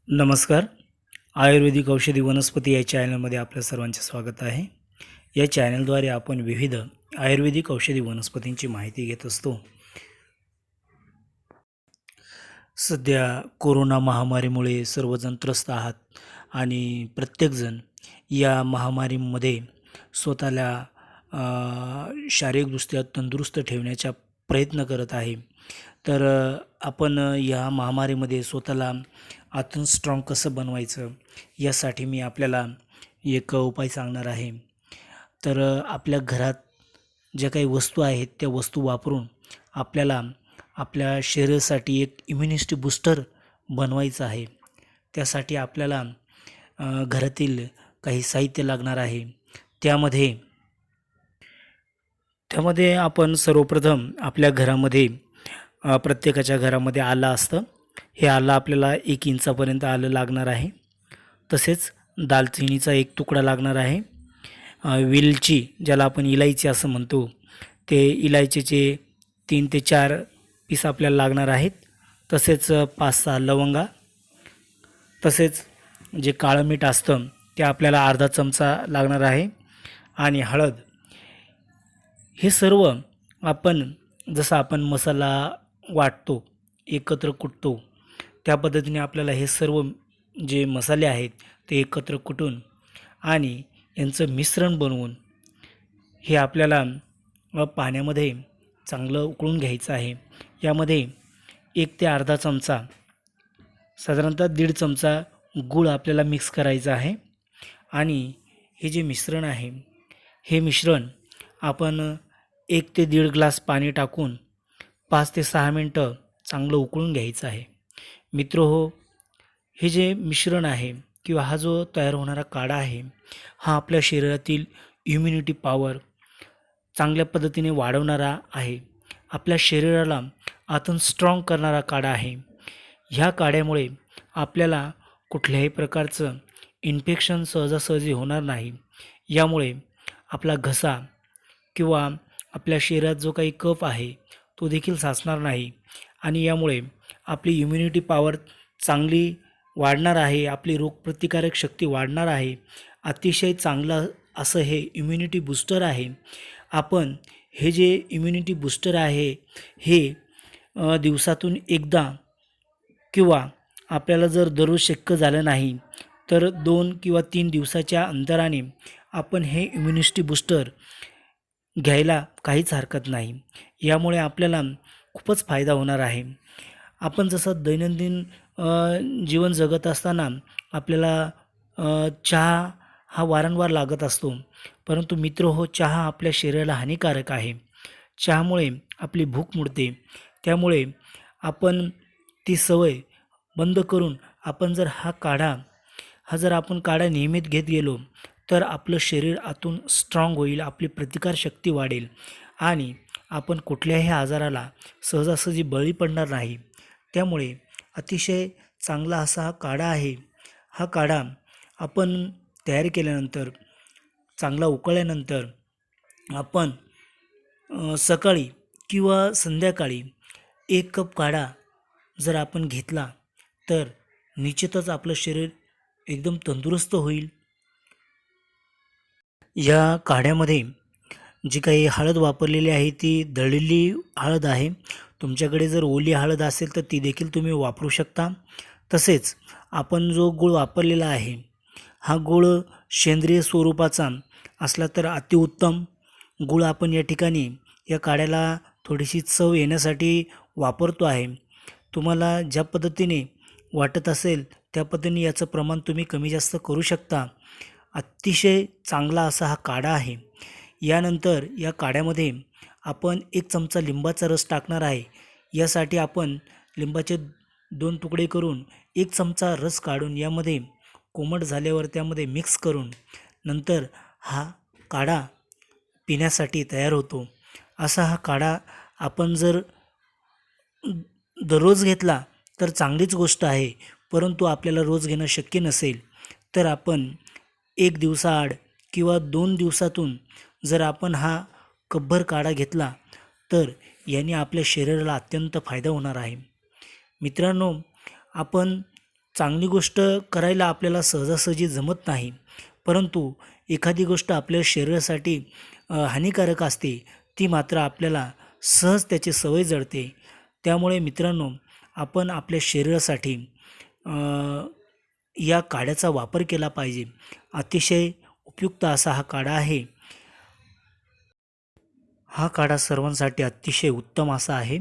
नमस्कार. आयुर्वेदिक औषधी वनस्पती या चॅनलमध्ये आपल्या सर्वांचे स्वागत आहे. या चॅनलद्वारे आपण विविध आयुर्वेदिक औषधी वनस्पतींची माहिती घेत असतो. सध्या कोरोना महामारीमुळे सर्वजण त्रस्त आहात आणि प्रत्येकजण या महामारीमध्ये स्वतःला शारीरिकदृष्ट्या तंदुरुस्त ठेवण्याचा प्रयत्न करत आहे. तर आपण या महामारीमध्ये स्वतःला आतून स्ट्रॉंग कसं बनवायचं यासाठी मी आपल्याला एक उपाय सांगणार आहे. तर आपल्या घरात ज्या काही वस्तू आहेत त्या वस्तू वापरून आपल्याला आपल्या शरीरासाठी एक इम्युनिटी बूस्टर बनवायचं आहे. त्यासाठी आपल्याला घरातील काही साहित्य लागणार आहे. त्यामध्ये त्यामध्ये आपण सर्वप्रथम आपल्या घरामध्ये प्रत्येकाच्या घरामध्ये आलं असतं. हे आलं आपल्याला 1 इंचापर्यंत आलं लागणार आहे. तसेच दालचिनीचा 1 तुकडा लागणार आहे. वेलची ज्याला आपण इलायची असं म्हणतो, ते इलायचीचे 3 ते 4 पीस आपल्याला लागणार आहेत. तसेच 5-6 लवंगा, तसेच जे काळं मीठ असतं ते आपल्याला अर्धा चमचा लागणार आहे आणि हळद. हे सर्व आपण जसं आपण मसाला वाटतो, एकत्र कुटतो, त्या पद्धतीने आपल्याला हे सर्व जे मसाले आहेत ते एकत्र कुटून आणि यांचं मिश्रण बनवून हे आपल्याला पाण्यामध्ये चांगलं उकळून घ्यायचं आहे. यामध्ये 1 ते अर्धा चमचा, साधारणतः 1.5 चमचा गूळ आपल्याला मिक्स करायचं आहे आणि हे जे मिश्रण आहे, हे मिश्रण आपण 1 ते 1.5 ग्लास पाणी टाकून 5 ते 6 मिनटं चांगलं उकळून घ्यायचं आहे. मित्रहो, हे जे मिश्रण आहे किंवा हा जो तयार होणारा काढा आहे, हा आपल्या शरीरातील इम्युनिटी पॉवर चांगल्या पद्धतीने वाढवणारा आहे. आपल्या शरीराला आतून स्ट्रॉंग करणारा काढा आहे. ह्या काढ्यामुळे आपल्याला कुठल्याही प्रकारचं इन्फेक्शन सहजासहजी होणार नाही. यामुळे आपला घसा किंवा आपल्या शरीरात जो काही कफ आहे तो देखील साचणार नाही आणि यामुळे आपली इम्युनिटी पॉवर चांगली वाढणार आहे. आपली रोगप्रतिकारक शक्ती वाढणार आहे. अतिशय चांगलं असं हे इम्युनिटी बूस्टर आहे. आपण हे जे इम्युनिटी बूस्टर आहे हे दिवसातून एकदा किंवा आपल्याला जर दररोज शक्य झालं नाही तर 2 किंवा 3 दिवसाच्या अंतराने आपण हे इम्युनिटी बूस्टर घ्यायला काहीच हरकत नाही. यामुळे आपल्याला खूपच फायदा होणार आहे. आपण जसं दैनंदिन जीवन जगत असताना आपल्याला चहा हा वारंवार लागत असतो. परंतु मित्रहो, चहा आपल्या शरीराला हानिकारक आहे. चहामुळे आपली भूक मोडते. त्यामुळे आपण ती सवय बंद करून आपण जर आपण काढा नियमित घेत गेलो तर आपलं शरीर आतून स्ट्रॉंग होईल, आपली प्रतिकारशक्ती वाढेल आणि आपण कुठल्याही आजाराला सहजासहजी बळी पडणार नाही. त्यामुळे अतिशय चांगला असा हा काढा आहे. हा काढा आपण तयार केल्यानंतर, चांगला उकळल्यानंतर आपण सकाळी किंवा संध्याकाळी 1 कप काढा जर आपण घेतला तर निश्चितच आपलं शरीर एकदम तंदुरुस्त होईल. या काढ्यामध्ये जी काही हळद वापरलेली आहे ती दळलेली हळद आहे. तुमच्याकडे जर ओली हळद असेल तर ती देखील तुम्ही वापरू शकता. तसेच आपण जो गूळ वापरलेला आहे, हा गूळ सेंद्रिय स्वरूपाचा असला तर अतिउत्तम. गूळ आपण या ठिकाणी या काढ्याला थोडीशी चव येण्यासाठी वापरतो आहे. तुम्हाला ज्या पद्धतीने वाटत असेल त्या पद्धतीने याचं प्रमाण तुम्ही कमी जास्त करू शकता. अतिशय चांगला असा हा काढा आहे. यानंतर या काढ्यामध्ये आपण 1 चमचा लिंबाचा रस टाकणार आहे. यासाठी आपण लिंबाचे 2 तुकडे करून 1 चमचा रस काढून यामध्ये कोमट झाल्यावर त्यामध्ये मिक्स करून नंतर हा काढा पिण्यासाठी तयार होतो. असा हा काढा आपण जर दररोज घेतला तर चांगलीच गोष्ट आहे. परंतु आपल्याला रोज घेणं शक्य नसेल तर आपण 1 दिवसाआड किंवा 2 दिवसातून जर आपण हा कपभर काढा घेतला तर याने आपल्या शरीराला अत्यंत फायदा होणार आहे. मित्रांनो, आपण चांगली गोष्ट करायला आपल्याला सहजासहजी जमत नाही, परंतु एखादी गोष्ट आपल्या शरीरासाठी हानिकारक असते, ती मात्र आपल्याला सहज त्याची सवय जडते. त्यामुळे मित्रांनो, आपण आपल्या शरीरासाठी अ, या काड्याचा वापर केला पाहिजे. अतिशय उपयुक्त असा हा काढा आहे. हा काढा सर्वांसाठी अतिशय उत्तम असा आहे.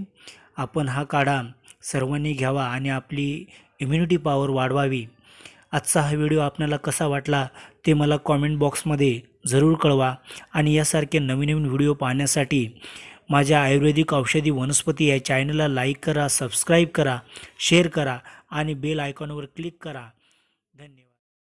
आपण हा काढा सर्वांनी घ्यावा आणि आपली इम्युनिटी पॉवर वाढवावी. आजचा हा व्हिडिओ आपल्याला कसा वाटला ते मला कॉमेंट बॉक्समध्ये जरूर कळवा आणि यासारखे नवीन नवीन व्हिडिओ पाहण्यासाठी माझ्या आयुर्वेदिक औषधी वनस्पती या चॅनलला लाईक करा, सबस्क्राईब करा, शेअर करा आणि बेल आयकॉनवर क्लिक करा.